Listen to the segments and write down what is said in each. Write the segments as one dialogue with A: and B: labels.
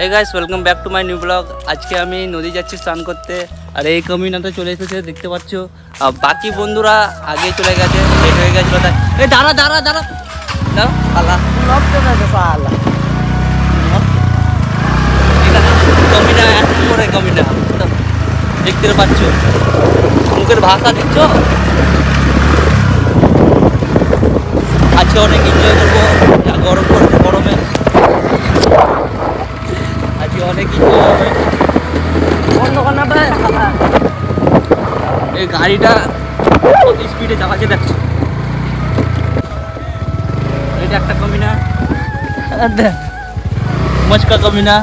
A: Hey guys welcome back to my new blog. आज के আমি নদী যাচ্ছি স্নান করতে আর এই কমিনাতে চলে এসেছে দেখতে পাচ্ছো। আর বাকি বন্ধুরা আগে চলে গেছে, লেট হয়ে গেছিল তাই। এই দাঁড়া দাঁড়া দাঁড়া দাঁড়া আল্লাহ নড়তে না যে সালা কমিনা এক করে কমিনা দেখতে পাচ্ছো, মুখের ভাষা দেখছো। আজকে অনেক এনজয় করবো, গরম করবো, গরমে আজকে অনেক এনজয় হবে। এই গাড়িটা কত স্পিডে চালাচ্ছে দেখছো। এটা একটা কমিনা, মচকা কমিনা।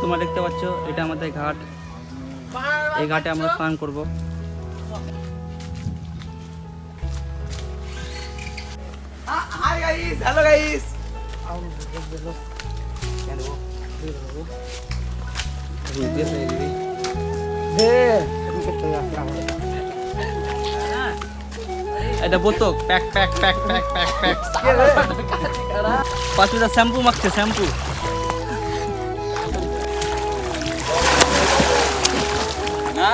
A: তোমরা দেখতে পাচ্ছ এটা আমাদের ঘাট, এই ঘাটে আমরা স্নান করবো।
B: Hi guys, hello guys.
A: এটা বোতক pack pack pack pack pack pack পাঁচটা শ্যাম্পু মাখছে, শ্যাম্পু। না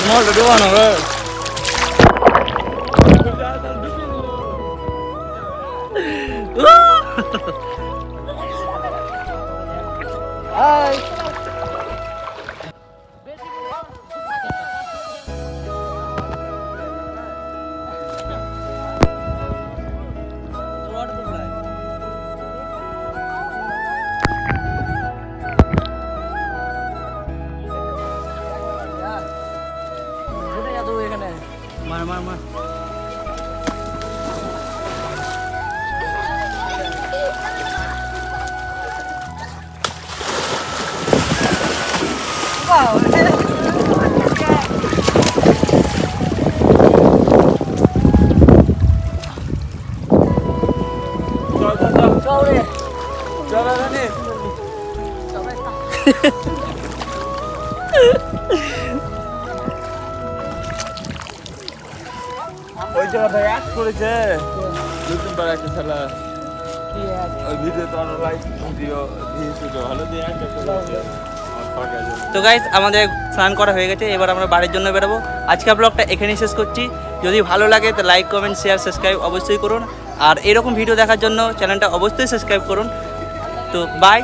A: Molto buono, Hai. मार मार मार
B: ওই জায়গাটা অ্যাড করেছে নতুন একটা খেলা। ওই ভিডিওতে অনেক লাইক ভিডিও দিয়েছিল, ভালো দিয়ে অ্যাড করেছে।
A: তো গাইস আমাদের স্নান করা হয়ে গেছে, এবার আমরা বাড়ির জন্য বেরোবো। আজকের ব্লগটা এখানেই শেষ করছি। যদি ভালো লাগে তো লাইক কমেন্ট শেয়ার সাবস্ক্রাইব অবশ্যই করুন, আর এরকম ভিডিও দেখার জন্য চ্যানেলটা অবশ্যই সাবস্ক্রাইব করুন। তো বাই।